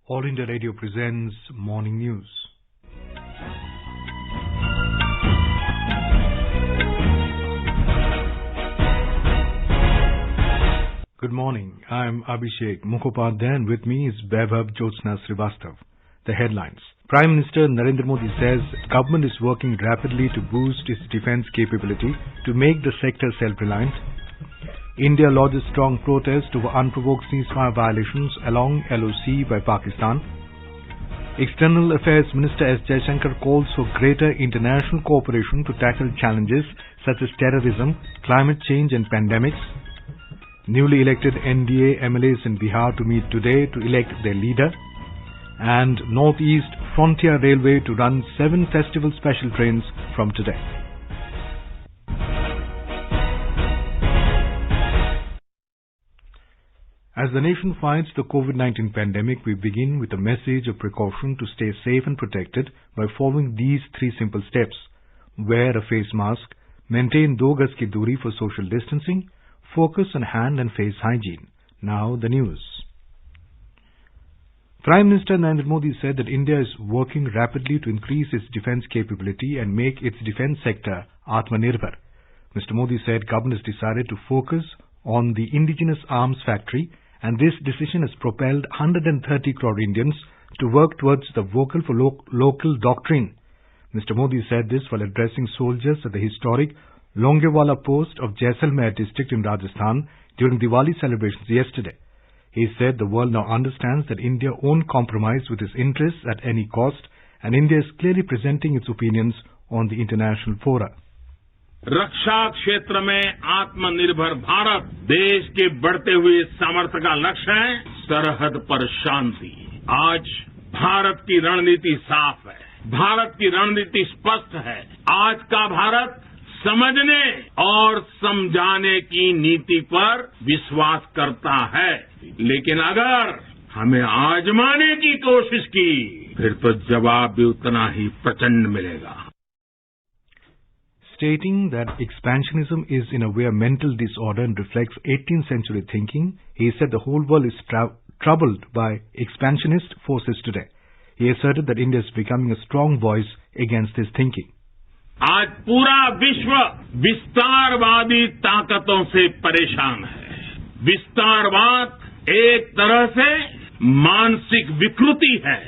All India Radio presents Morning News. Good morning. I'm Abhishek Mukhopadhyay and with me is Vaibhav Jyotsna Srivastav. The headlines. Prime Minister Narendra Modi says government is working rapidly to boost its defence capability to make the sector self-reliant. India lodges strong protest over unprovoked ceasefire violations along LOC by Pakistan. External Affairs Minister S. Jaishankar calls for greater international cooperation to tackle challenges such as terrorism, climate change and pandemics. Newly elected NDA MLAs in Bihar to meet today to elect their leader. And Northeast Frontier Railway to run 7 festival special trains from today. As the nation fights the COVID-19 pandemic, we begin with a message of precaution to stay safe and protected by following these 3 simple steps. Wear a face mask, maintain 2 gaz ki duri for social distancing, focus on hand and face hygiene. Now the news. Prime Minister Narendra Modi said that India is working rapidly to increase its defence capability and make its defence sector Atmanirbhar. Mr. Modi said government has decided to focus on the indigenous arms factory, and this decision has propelled 130 crore Indians to work towards the vocal for local doctrine. Mr. Modi said this while addressing soldiers at the historic Longewala post of Jaisalmer district in Rajasthan during Diwali celebrations yesterday. He said the world now understands that India won't compromise with its interests at any cost, and India is clearly presenting its opinions on the international fora. रक्षा क्षेत्र में आत्मनिर्भर भारत देश के बढ़ते हुए सामर्थ्य का लक्ष्य है। सरहद पर शांति। आज भारत की रणनीति साफ है, भारत की रणनीति स्पष्ट है। आज का भारत समझने और समझाने की नीति पर विश्वास करता है, लेकिन अगर हमें आजमाने की कोशिश की फिर तो जवाब भी उतना ही प्रचंड मिलेगा. Stating that expansionism is in a way a mental disorder and reflects 18th century thinking, he said the whole world is troubled by expansionist forces today. He asserted that India is becoming a strong voice against this thinking. आज पूरा विश्व विस्तारवादी ताकतों से परेशान है. विस्तारवाद एक तरह से मानसिक विकृति है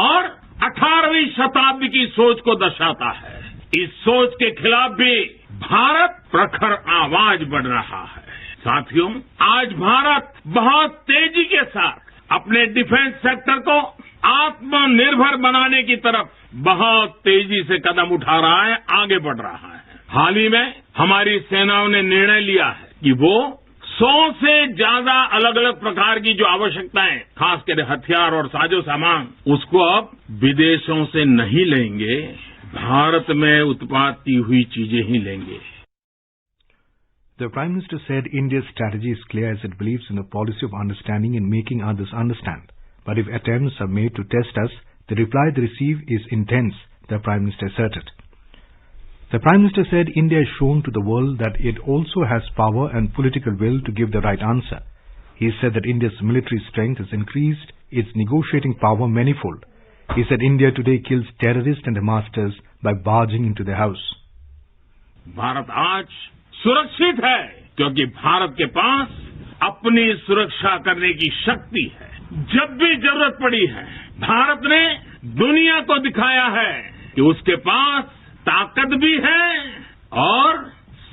और 18वीं शताब्दी की सोच को दर्शाता है. इस सोच के खिलाफ भी भारत प्रखर आवाज बढ़ रहा है. साथियों, आज भारत बहुत तेजी के साथ अपने डिफेंस सेक्टर को आत्मनिर्भर बनाने की तरफ बहुत तेजी से कदम उठा रहा है, आगे बढ़ रहा है. हाल ही में हमारी सेनाओं ने निर्णय लिया है कि वो 100 से ज्यादा अलग अलग प्रकार की जो आवश्यकताएं, खासकर हथियार और साजो सामान, उसको अब विदेशों से नहीं लेंगे, भारत में उत्पादित की हुई चीजें ही लेंगे. The Prime Minister said India's strategy is clear as it believes in a policy of understanding and making others understand. But if attempts are made to test us, the reply they receive is intense, the Prime Minister asserted. The Prime Minister said India has shown to the world that it also has power and political will to give the right answer. He said that India's military strength has increased its negotiating power manifold. He said India today kills terrorists and their masters by barging into their house. Bharat आज सुरक्षित है क्योंकि भारत के पास अपनी सुरक्षा करने की शक्ति है. जब भी जरूरत पड़ी है, भारत ने दुनिया को दिखाया है कि उसके पास ताकत भी है और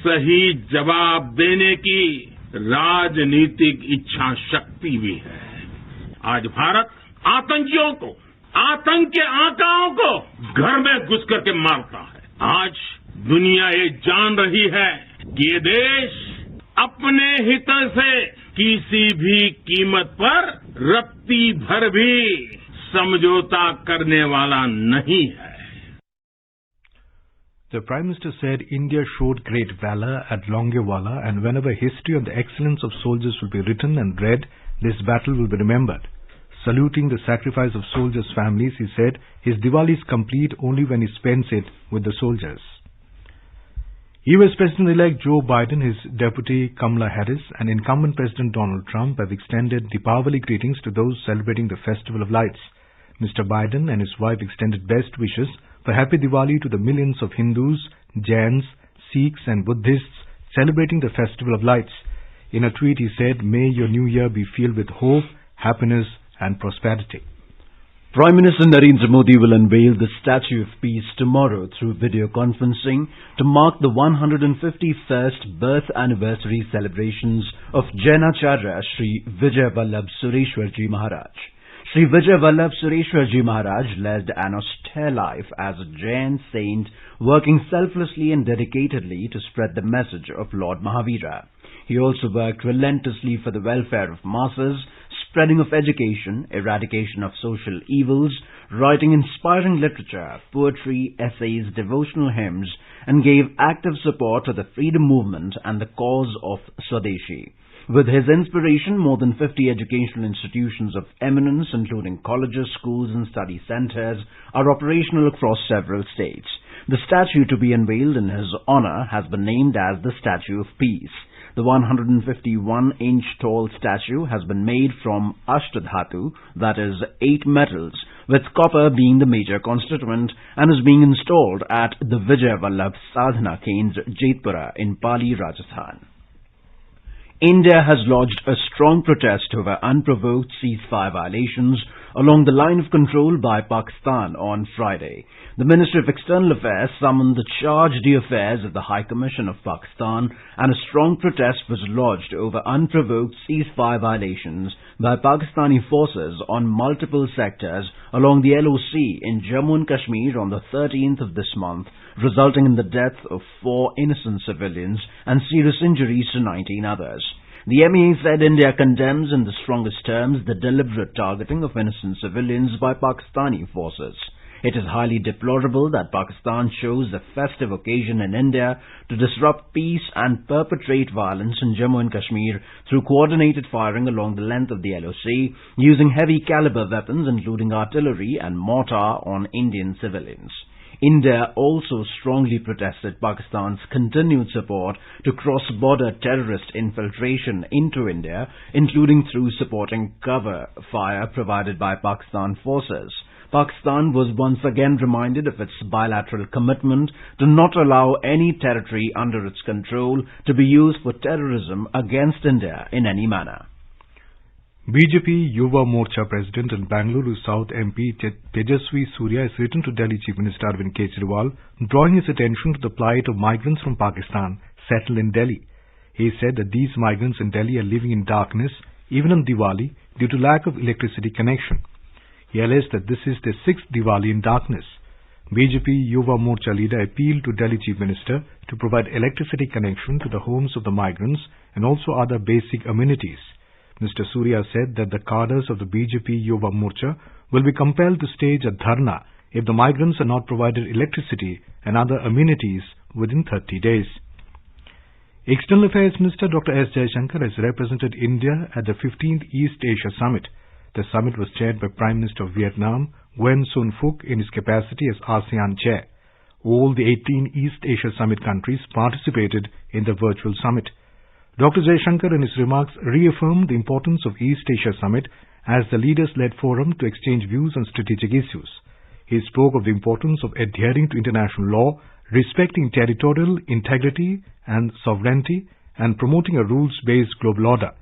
सही जवाब देने की राजनीतिक इच्छा शक्ति भी है. आज भारत आतंकियों को, आतंक के आकाओं को घर में घुस करके मारता है. आज दुनिया ये जान रही है कि ये देश अपने हितों से किसी भी कीमत पर रत्ती भर भी समझौता करने वाला नहीं है. The Prime Minister said India showed great valor at Longewala, and whenever history on the excellence of soldiers will be written and read, this battle will be remembered. Saluting the sacrifice of soldiers' families, he said his Diwali is complete only when he spends it with the soldiers. US President-elect Joe Biden, his deputy Kamala Harris and incumbent President Donald Trump have extended Deepavali greetings to those celebrating the Festival of Lights. Mr. Biden and his wife extended best wishes for Happy Diwali to the millions of Hindus, Jains, Sikhs and Buddhists celebrating the Festival of Lights. In a tweet he said, "May your new year be filled with hope, happiness and prosperity." Prime Minister Narendra Modi will unveil the Statue of Peace tomorrow through video conferencing to mark the 151st birth anniversary celebrations of Jainacharya Sri Vijay Vallabh Sureshwarji Maharaj. Sri Vijay Vallabh Sureshwarji Maharaj led an austere life as a Jain saint, working selflessly and dedicatedly to spread the message of Lord Mahavira. He also worked relentlessly for the welfare of masses, spreading of education, eradication of social evils, writing inspiring literature, poetry, essays, devotional hymns, and gave active support to the freedom movement and the cause of Swadeshi. With his inspiration, more than 50 educational institutions of eminence, including colleges, schools and study centers, are operational across several states. The statue to be unveiled in his honor has been named as the Statue of Peace. The 151-inch tall statue has been made from Ashtadhatu, that is, 8 metals, with copper being the major constituent, and is being installed at the Vijay Vallabh Sadhana Kendra, Jetpura in Pali, Rajasthan. India has lodged a strong protest over unprovoked ceasefire violations along the line of control by Pakistan on Friday. The Ministry of External Affairs summoned the charge d'affaires of the High Commission of Pakistan, and a strong protest was lodged over unprovoked ceasefire violations by Pakistani forces on multiple sectors along the LOC in Jammu and Kashmir on the 13th of this month, resulting in the death of 4 innocent civilians and serious injuries to 19 others. The MEA said India condemns in the strongest terms the deliberate targeting of innocent civilians by Pakistani forces. It is highly deplorable that Pakistan chose a festive occasion in India to disrupt peace and perpetrate violence in Jammu and Kashmir through coordinated firing along the length of the LOC, using heavy caliber weapons including artillery and mortar on Indian civilians. India also strongly protested Pakistan's continued support to cross-border terrorist infiltration into India, including through supporting cover fire provided by Pakistan forces. Pakistan was once again reminded of its bilateral commitment to not allow any territory under its control to be used for terrorism against India in any manner. BJP Yuva Morcha President and Bangalore South MP Tejasvi Surya has written to Delhi Chief Minister Arvind Kejriwal, drawing his attention to the plight of migrants from Pakistan settled in Delhi. He said that these migrants in Delhi are living in darkness even on Diwali due to lack of electricity connection. He alleged that this is their 6th Diwali in darkness. BJP Yuva Morcha leader appealed to Delhi Chief Minister to provide electricity connection to the homes of the migrants and also other basic amenities. Mr. Surya said that the cadres of the BJP Yuva Morcha will be compelled to stage a dharna if the migrants are not provided electricity and other amenities within 30 days. External Affairs Minister Dr. S. Jaishankar has represented India at the 15th East Asia Summit. The summit was chaired by Prime Minister of Vietnam, Nguyen Xuan Phuc, in his capacity as ASEAN chair. All the 18 East Asia Summit countries participated in the virtual summit. Dr. Jaishankar in his remarks reaffirmed the importance of East Asia Summit as the leaders-led forum to exchange views on strategic issues. He spoke of the importance of adhering to international law, respecting territorial integrity and sovereignty, and promoting a rules-based global order.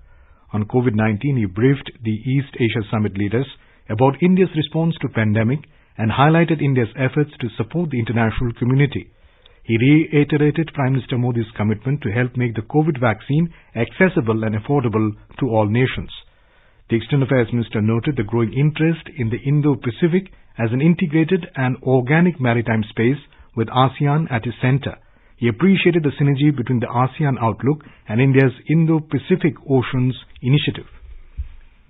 On COVID-19, he briefed the East Asia Summit leaders about India's response to pandemic and highlighted India's efforts to support the international community. He reiterated Prime Minister Modi's commitment to help make the COVID vaccine accessible and affordable to all nations. The External Affairs Minister noted the growing interest in the Indo-Pacific as an integrated and organic maritime space with ASEAN at its center. He appreciated the synergy between the ASEAN outlook and India's Indo-Pacific Oceans initiative.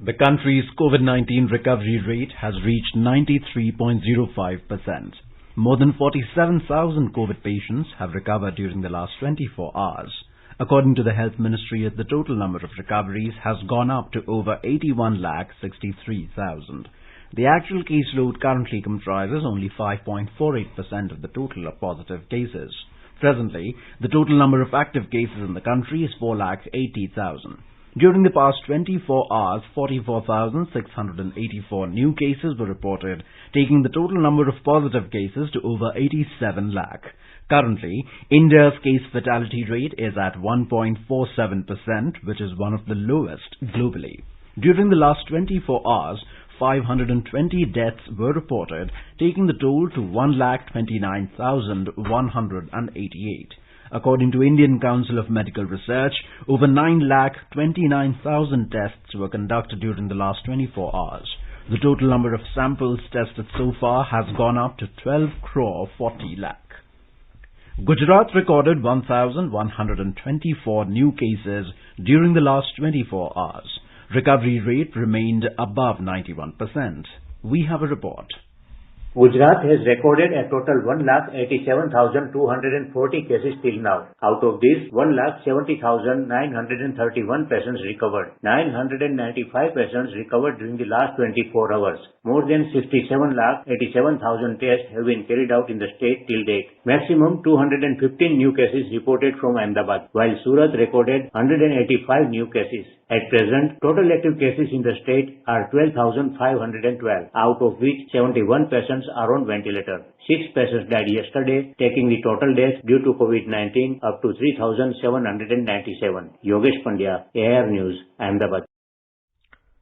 The country's COVID-19 recovery rate has reached 93.05%. More than 47,000 COVID patients have recovered during the last 24 hours. According to the Health Ministry, the total number of recoveries has gone up to over 81,63,000. The actual caseload currently comprises only 5.48% of the total of positive cases. Presently, the total number of active cases in the country is 4,80,000. During the past 24 hours, 44,684 new cases were reported, taking the total number of positive cases to over 87 lakh. Currently, India's case fatality rate is at 1.47%, which is one of the lowest globally. During the last 24 hours, 520 deaths were reported, taking the toll to 1,29,188. According to Indian Council of Medical Research, over 9,29,000 tests were conducted during the last 24 hours. The total number of samples tested so far has gone up to 12 crore 40 lakh. Gujarat recorded 1,124 new cases during the last 24 hours. Recovery rate remained above 91%. We have a report. Gujarat has recorded a total 1,87,240 cases till now. Out of this, 1,70,931 patients recovered. 995 patients recovered during the last 24 hours. More than 67,87,000 tests have been carried out in the state till date. Maximum 215 new cases reported from Ahmedabad, while Surat recorded 185 new cases. At present, total active cases in the state are 12,512, out of which 71 patients are on ventilator. 6 patients died yesterday, taking the total deaths due to COVID-19 up to 3,797. Yogesh Pandya, AIR News, Ahmedabad.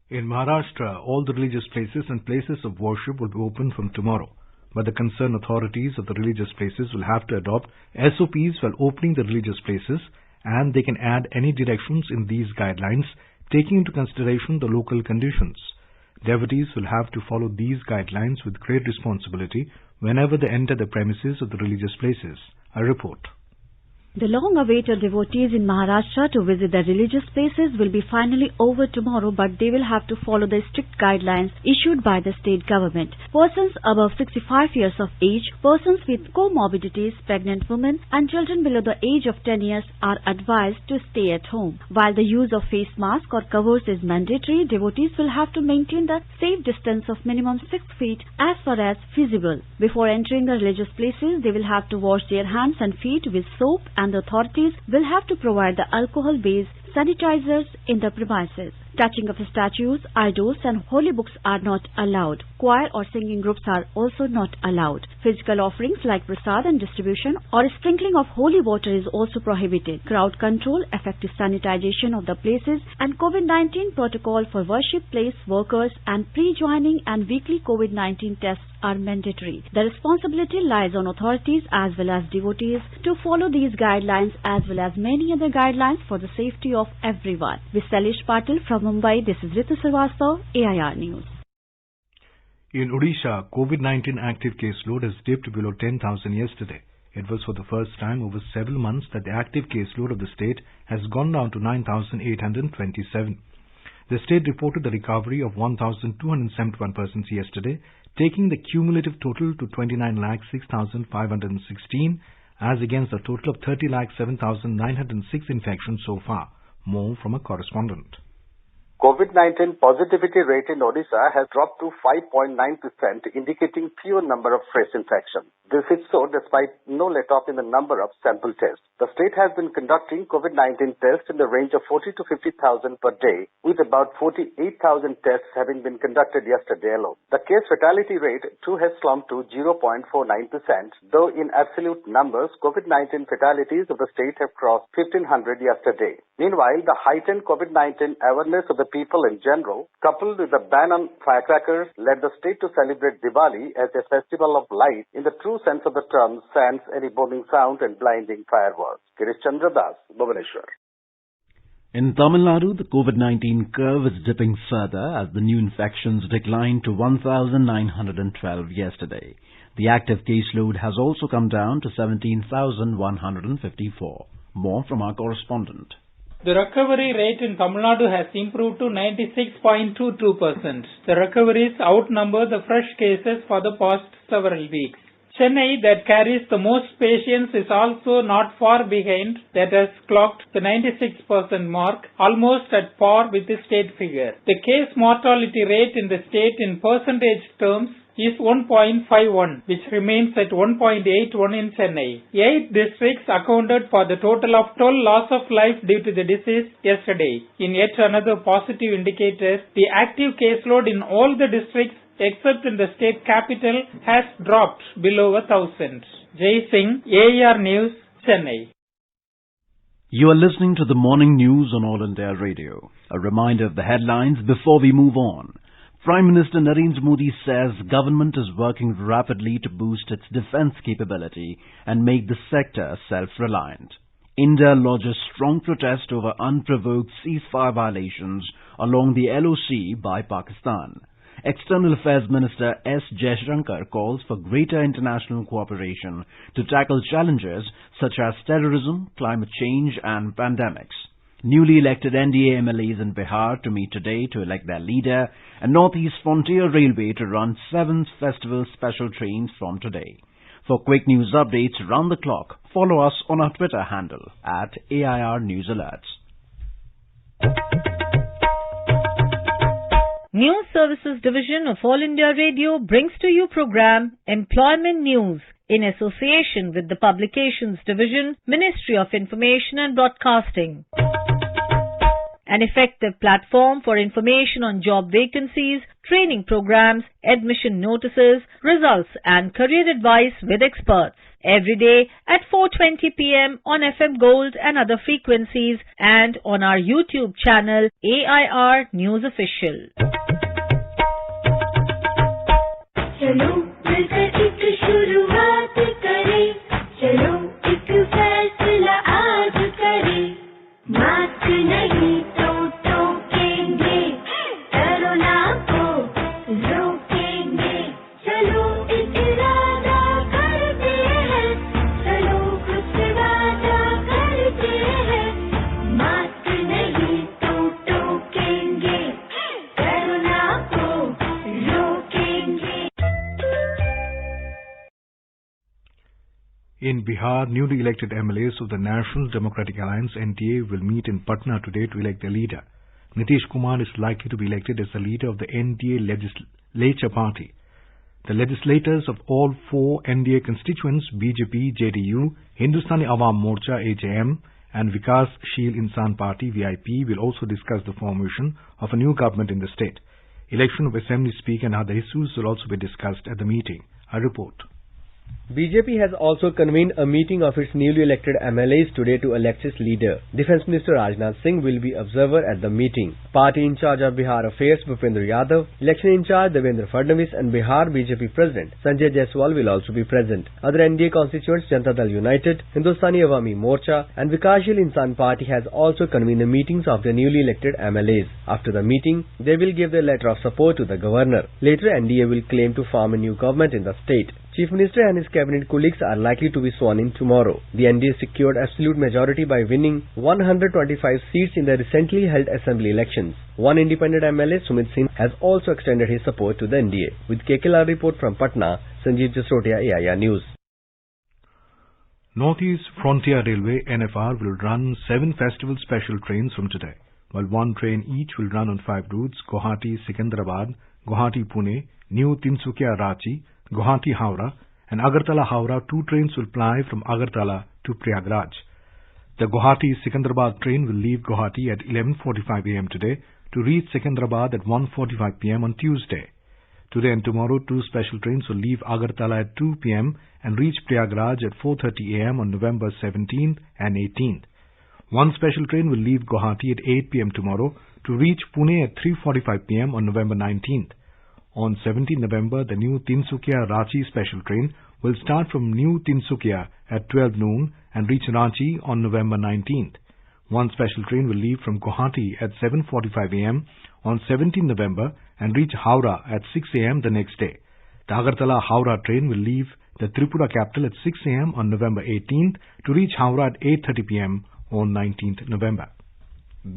In Maharashtra, all the religious places and places of worship will be open from tomorrow. But the concerned authorities of the religious places will have to adopt SOPs while opening the religious places, and they can add any directions in these guidelines, taking into consideration the local conditions. Devotees will have to follow these guidelines with great responsibility whenever they enter the premises of the religious places. A report. The long-awaited devotees in Maharashtra to visit the religious places will be finally over tomorrow, but they will have to follow the strict guidelines issued by the state government. Persons above 65 years of age, persons with comorbidities, pregnant women and children below the age of 10 years are advised to stay at home. While the use of face mask or covers is mandatory, devotees will have to maintain the safe distance of minimum 6 feet as far as feasible. Before entering the religious places, they will have to wash their hands and feet with soap, and the authorities will have to provide the alcohol-based sanitizers in the premises. Touching of statues, idols and holy books are not allowed. Choir or singing groups are also not allowed. Physical offerings like prasad and distribution or sprinkling of holy water is also prohibited. Crowd control, effective sanitization of the places and COVID-19 protocol for worship place workers and pre-joining and weekly COVID-19 tests are mandatory. The responsibility lies on authorities as well as devotees to follow these guidelines as well as many other guidelines for the safety of everyone. With Salish Patil from Mumbai, this is Ritu Srivastava, AIR News. In Odisha, COVID-19 active caseload has dipped below 10,000 yesterday. It was for the first time over several months that the active caseload of the state has gone down to 9,827. The state reported the recovery of 1,271 persons yesterday, taking the cumulative total to 29,06,516 as against a total of 30,07,906 infections so far. More from a correspondent. COVID-19 positivity rate in Odisha has dropped to 5.9%, indicating fewer number of fresh infections. This is so despite no let-off in the number of sample tests. The state has been conducting COVID-19 tests in the range of 40 to 50,000 per day, with about 48,000 tests having been conducted yesterday alone. The case fatality rate too has slumped to 0.49%, though in absolute numbers, COVID-19 fatalities of the state have crossed 1,500 yesterday. Meanwhile, the heightened COVID-19 awareness of the people in general, coupled with the ban on firecrackers, led the state to celebrate Diwali as a festival of light in the true sense of the term, sans any booming sound and blinding fireworks. Girish Chandra Das, Bhubaneswar. In Tamil Nadu, the COVID-19 curve is dipping further as the new infections declined to 1,912 yesterday. The active caseload has also come down to 17,154. More from our correspondent. The recovery rate in Tamil Nadu has improved to 96.22%. The recoveries outnumber the fresh cases for the past several weeks. Chennai, that carries the most patients, is also not far behind, that has clocked the 96% mark, almost at par with the state figure. The case mortality rate in the state in percentage terms is 1.51, which remains at 1.81 in Chennai. 8 districts accounted for the total of 12 loss of life due to the disease yesterday. In yet another positive indicator, the active caseload in all the districts except in the state capital has dropped below 1,000. Jai Singh, AR News, Chennai. You are listening to the morning news on All India Radio. A reminder of the headlines before we move on. Prime Minister Narendra Modi says government is working rapidly to boost its defence capability and make the sector self-reliant. India lodges strong protest over unprovoked ceasefire violations along the LOC by Pakistan. External Affairs Minister S. Jaishankar calls for greater international cooperation to tackle challenges such as terrorism, climate change and pandemics. Newly elected NDA MLAs in Bihar to meet today to elect their leader, and Northeast Frontier Railway to run 7 festival special trains from today. For quick news updates round the clock, follow us on our Twitter handle at AIR News Alerts. News Services Division of All India Radio brings to you program Employment News in association with the Publications Division, Ministry of Information and Broadcasting. An effective platform for information on job vacancies, training programs, admission notices, results and career advice with experts. Every day at 4:20 p.m. on FM Gold and other frequencies and on our YouTube channel AIR News Official. चलो मिलकर एक शुरुआत करें, चलो एक फैसला आज करें, मास्क नहीं तो टोकेंगे, कोरोना को रोकेंगे, चलो एक इरादा करते हैं, चलो कुछ वादा करते हैं, मास्क नहीं तो टोकेंगे, कोरोना को रोकेंगे. In Bihar, newly elected MLAs of the National Democratic Alliance (NDA) will meet in Patna today to elect their leader. Nitish Kumar is likely to be elected as the leader of the NDA legislature party. The legislators of all 4 NDA constituents, BJP, JDU, Hindustani Awam Morcha (HAM) and Vikas Sheel Insan Party (VIP) will also discuss the formation of a new government in the state. Election of Assembly Speaker and other issues will also be discussed at the meeting. A report. BJP has also convened a meeting of its newly elected MLAs today to elect its leader. Defence Minister Rajnath Singh will be observer at the meeting. Party in charge of Bihar Affairs Bhupendra Yadav, Election in charge Devendra Fadnavis and Bihar BJP President Sanjay Jaiswal will also be present. Other NDA constituents Janata Dal United, Hindustani Awami Morcha and Vikashsheel Insan Party has also convened the meetings of the newly elected MLAs. After the meeting, they will give their letter of support to the governor. Later, NDA will claim to form a new government in the state. Chief Minister and his cabinet colleagues are likely to be sworn in tomorrow. The NDA secured absolute majority by winning 125 seats in the recently held assembly elections. One independent MLA, Sumit Singh, has also extended his support to the NDA. With KKL report from Patna, Sanjeev Jasrotia, AIR News. Northeast Frontier Railway (NFR) will run 7 festival special trains from today, while 1 train each will run on 5 routes: Guwahati Secunderabad, Guwahati Pune, New Tinsukia Ranchi, Guwahati Howrah and Agartala Howrah. 2 trains will ply from Agartala to Prayagraj. The Guwahati Secunderabad train will leave Guwahati at 11:45 a.m. today to reach Secunderabad at 1:45 p.m. on Tuesday. Today and tomorrow, 2 special trains will leave Agartala at 2 p.m. and reach Prayagraj at 4:30 a.m. on November 17th and 18th. 1 special train will leave Guwahati at 8 p.m. tomorrow to reach Pune at 3:45 p.m. on November 19th. On 17 November, the new Tinsukia Ranchi special train will start from New Tinsukia at 12 noon and reach Ranchi on November 19th. 1 special train will leave from Guwahati at 7:45 a.m. on 17 November and reach Howrah at 6 a.m. the next day. The Agartala Howrah train will leave the Tripura capital at 6 a.m. on November 18th to reach Howrah at 8:30 p.m. on 19th November.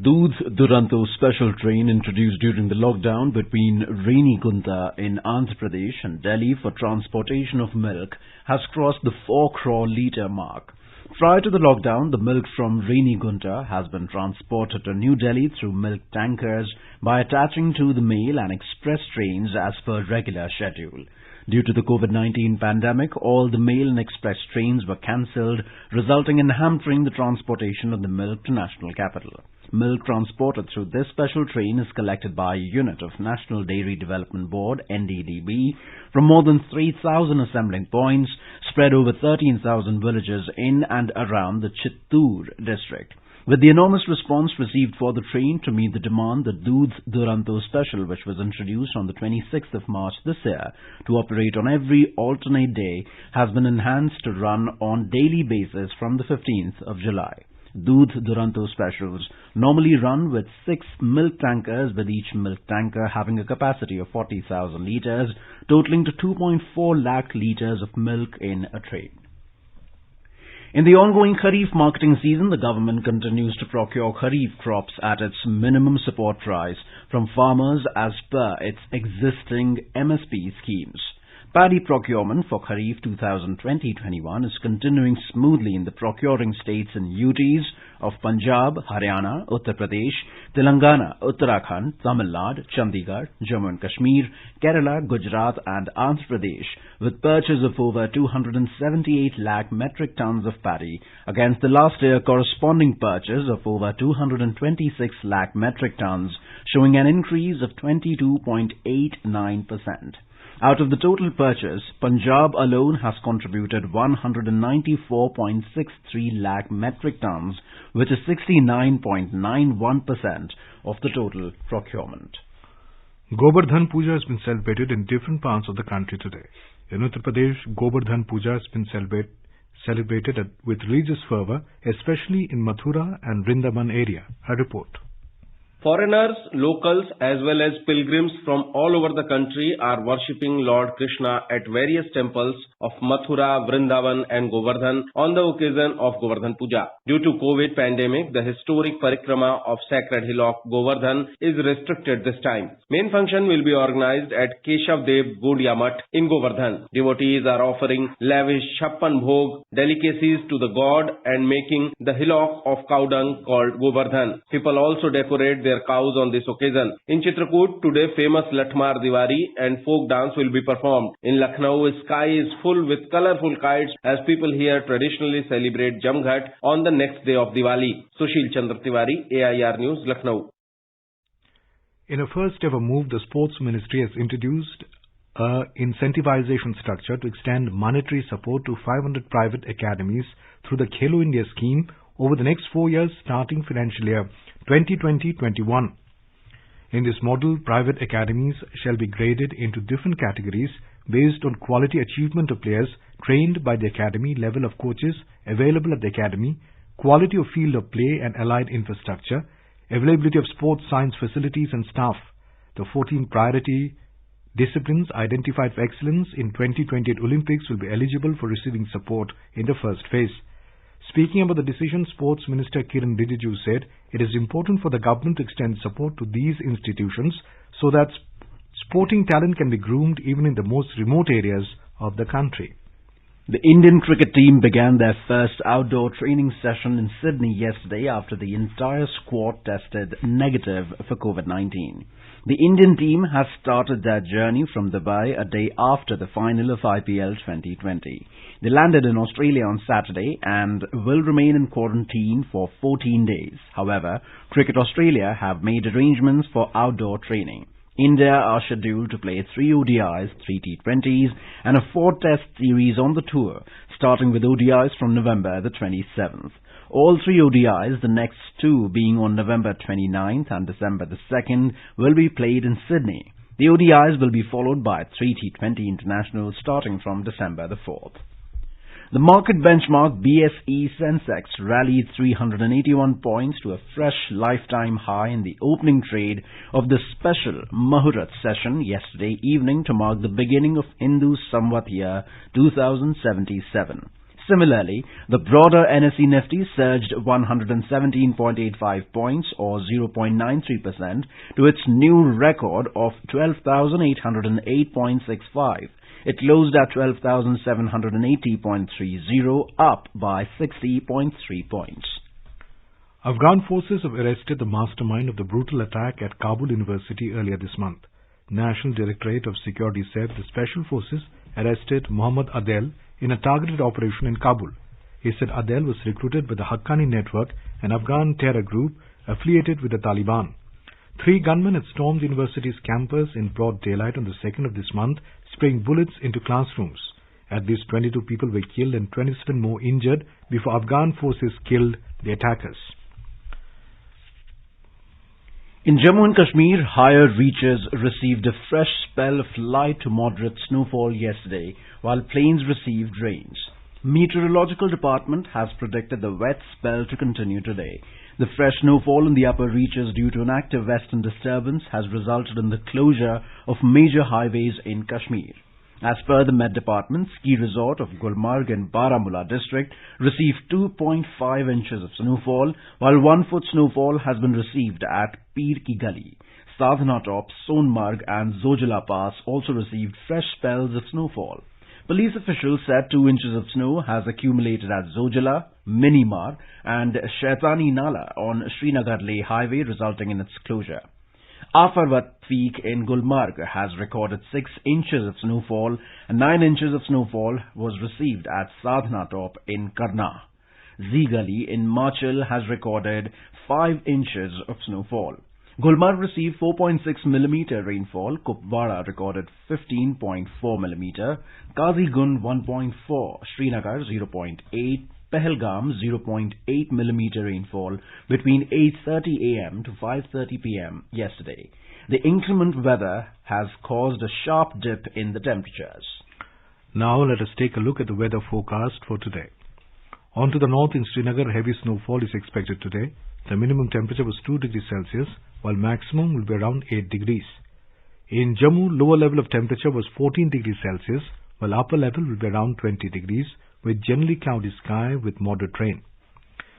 Doodh Duranto special train introduced during the lockdown between Renigunta in Andhra Pradesh and Delhi for transportation of milk has crossed the 4 crore litre mark. Prior to the lockdown, the milk from Renigunta has been transported to New Delhi through milk tankers by attaching to the mail and express trains as per regular schedule. Due to the COVID-19 pandemic, all the mail and express trains were cancelled, resulting in hampering the transportation of the milk to national capital. Milk transported through this special train is collected by a unit of National Dairy Development Board (NDDB) from more than 3,000 assembling points spread over 13,000 villages in and around the Chittoor district. With the enormous response received for the train to meet the demand, the Doodh Duranto Special, which was introduced on the 26th of March this year to operate on every alternate day, has been enhanced to run on daily basis from the 15th of July. Doodh Duranto Specials normally run with 6 milk tankers, with each milk tanker having a capacity of 40,000 litres, totaling to 2.4 lakh litres of milk in a train. In the ongoing Kharif marketing season, the government continues to procure Kharif crops at its minimum support price from farmers as per its existing MSP schemes. Paddy procurement for Kharif 2020-21 is continuing smoothly in the procuring states and UTs of Punjab, Haryana, Uttar Pradesh, Telangana, Uttarakhand, Tamil Nadu, Chandigarh, Jammu and Kashmir, Kerala, Gujarat and Andhra Pradesh, with purchase of over 278 lakh metric tons of paddy against the last year corresponding purchase of over 226 lakh metric tons, showing an increase of 22.89%. Out of the total purchase, Punjab alone has contributed 194.63 lakh metric tons, which is 69.91% of the total procurement. Govardhan Puja has been celebrated in different parts of the country today. In Uttar Pradesh, Govardhan Puja has been celebrated with religious fervour, especially in Mathura and Vrindavan area. A report. Foreigners, locals as well as pilgrims from all over the country are worshipping Lord Krishna at various temples of Mathura, Vrindavan and Govardhan on the occasion of Govardhan Puja. Due to COVID pandemic, the historic parikrama of sacred hillock Govardhan is restricted this time. Main function will be organized at Keshav Dev Gondia Math in Govardhan. Devotees are offering lavish Chhappan Bhog delicacies to the god and making the hillock of cow dung called Govardhan. People also decorate their cows on this occasion. In Chitrakoot, today famous Latmar Diwali and folk dance will be performed. In Lucknow, sky is full with colorful kites as people here traditionally celebrate Jamghat on the next day of Diwali. Sushil Chandra Tiwari, AIR News, Lucknow. In a first ever move, the Sports Ministry has introduced an incentivization structure to extend monetary support to 500 private academies through the Khelo India scheme over the next 4 years starting financial year 2020-21. In this model, private academies shall be graded into different categories based on quality achievement of players trained by the academy, level of coaches available at the academy, quality of field of play and allied infrastructure, availability of sports science facilities and staff. The 14 priority disciplines identified for excellence in 2028 Olympics will be eligible for receiving support in the first phase. Speaking about the decision, Sports Minister Kiran Rijiju said it is important for the government to extend support to these institutions so that sporting talent can be groomed even in the most remote areas of the country. The Indian cricket team began their first outdoor training session in Sydney yesterday after the entire squad tested negative for COVID-19. The Indian team has started their journey from Dubai a day after the final of IPL 2020. They landed in Australia on Saturday and will remain in quarantine for 14 days. However, Cricket Australia have made arrangements for outdoor training. India are scheduled to play 3 ODIs, 3 T20s and a 4-test series on the tour, starting with ODIs from November the 27th. All 3 ODIs, the next 2 being on November 29th and December the 2nd, will be played in Sydney. The ODIs will be followed by 3 T20 internationals starting from December the 4th. The market benchmark BSE Sensex rallied 381 points to a fresh lifetime high in the opening trade of the special Mahurat session yesterday evening to mark the beginning of Hindu Samvat year 2077. Similarly, the broader NSE Nifty surged 117.85 points or 0.93% to its new record of 12,808.65. It closed at 12,780.30, up by 60.3 points. Afghan forces have arrested the mastermind of the brutal attack at Kabul University earlier this month. National Directorate of Security said the special forces arrested Mohammad Adel in a targeted operation in Kabul. He said Adel was recruited by the Haqqani Network, an Afghan terror group affiliated with the Taliban. 3 gunmen had stormed the university's campus in broad daylight on the 2nd of this month, spraying bullets into classrooms. At least 22 people were killed and 27 more injured before Afghan forces killed the attackers. In Jammu and Kashmir, higher reaches received a fresh spell of light to moderate snowfall yesterday, while plains received rains. Meteorological Department has predicted the wet spell to continue today. The fresh snowfall in the upper reaches due to an active western disturbance has resulted in the closure of major highways in Kashmir. As per the Met Department, ski resort of Gulmarg in Baramulla district received 2.5 inches of snowfall, while 1 foot snowfall has been received at Peer Ki Gali. Sadhana Top, Sonmarg and Zojala Pass also received fresh spells of snowfall. Police officials said 2 inches of snow has accumulated at Zojala, Minimar and Shaitani Nala on Srinagar-Leh highway, resulting in its closure. Afarvat Peak in Gulmarg has recorded 6 inches of snowfall and 9 inches of snowfall was received at Sadhana Top in Karna. Zigali in Machil has recorded 5 inches of snowfall. Gulmarg received 4.6 millimeter rainfall. Kupwara recorded 15.4 millimeter. Kazigund 1.4. Srinagar 0.8. Pahalgam 0.8 millimeter rainfall between 8:30 a.m. to 5:30 p.m. yesterday. The inclement weather has caused a sharp dip in the temperatures. Now let us take a look at the weather forecast for today. On to the north in Srinagar, heavy snowfall is expected today. The minimum temperature was 2 degrees Celsius, while maximum will be around 8 degrees. In Jammu, lower level of temperature was 14 degrees Celsius, while upper level will be around 20 degrees, with generally cloudy sky with moderate rain.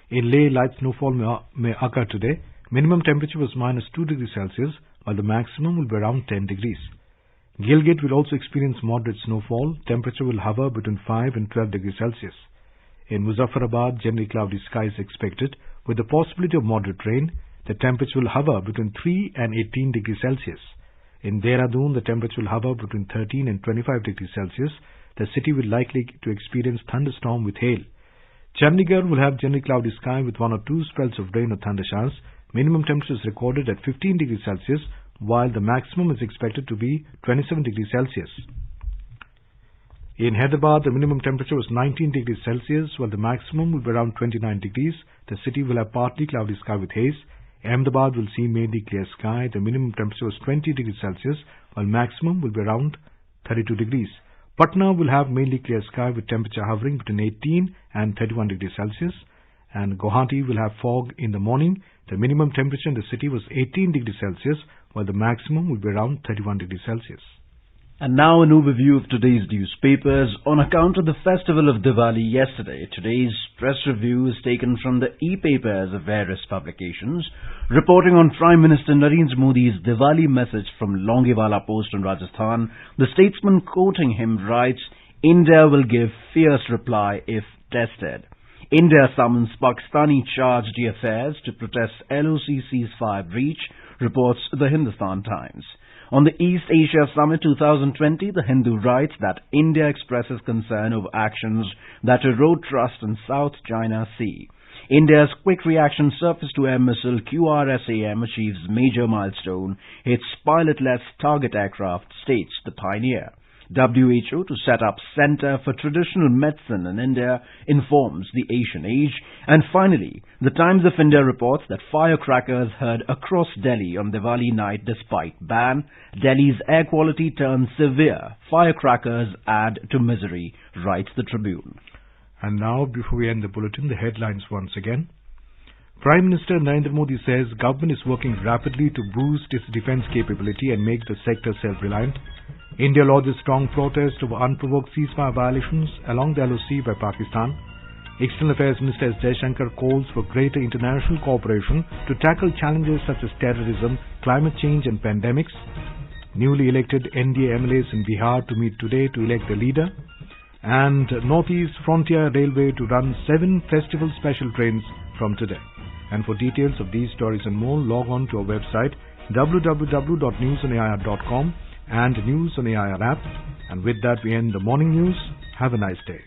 In Leh, light snowfall may occur today. Minimum temperature was minus 2 degrees Celsius, while the maximum will be around 10 degrees. Gilgit will also experience moderate snowfall. Temperature will hover between 5 and 12 degrees Celsius. In Muzaffarabad, generally cloudy sky is expected, with the possibility of moderate rain. The temperature will hover between 3 and 18 degrees Celsius. In Dehradun, the temperature will hover between 13 and 25 degrees Celsius. The city will likely to experience thunderstorm with hail. Chandigarh will have generally cloudy sky with 1 or 2 spells of rain or thunder showers. Minimum temperature is recorded at 15 degrees Celsius, while the maximum is expected to be 27 degrees Celsius. In Hyderabad, the minimum temperature was 19 degrees Celsius, while the maximum will be around 29 degrees. The city will have partly cloudy sky with haze. Ahmedabad will see mainly clear sky. The minimum temperature was 20 degrees Celsius, while maximum will be around 32 degrees. Patna will have mainly clear sky with temperature hovering between 18 and 31 degrees Celsius. And Guwahati will have fog in the morning. The minimum temperature in the city was 18 degrees Celsius, while the maximum will be around 31 degrees Celsius. And now an overview of today's newspapers. On account of the festival of Diwali yesterday, today's press review is taken from the e-papers of various publications. Reporting on Prime Minister Narendra Modi's Diwali message from Longewala Post in Rajasthan, the statesman quoting him writes, "India will give fierce reply if tested." India summons Pakistani chargé d'affaires to protest LOC ceasefire breach, reports the Hindustan Times. On the East Asia Summit 2020, The Hindu writes that India expresses concern over actions that erode trust in South China Sea. India's quick reaction surface-to-air missile QRSAM achieves major milestone, hits pilotless target aircraft, states the Pioneer. WHO to set up Centre for Traditional Medicine in India, informs the Asian Age. And finally, the Times of India reports that firecrackers heard across Delhi on Diwali night despite ban. Delhi's air quality turns severe. Firecrackers add to misery, writes the Tribune. And now, before we end the bulletin, the headlines once again. Prime Minister Narendra Modi says government is working rapidly to boost its defence capability and make the sector self-reliant. India lodges strong protest over unprovoked ceasefire violations along the LOC by Pakistan. External Affairs Minister S. Jaishankar calls for greater international cooperation to tackle challenges such as terrorism, climate change and pandemics. Newly elected NDA MLAs in Bihar to meet today to elect the leader. And Northeast Frontier Railway to run 7 festival special trains from today. And for details of these stories and more, log on to our website www.newsonair.com and News on AIR app. And with that, we end the morning news. Have a nice day.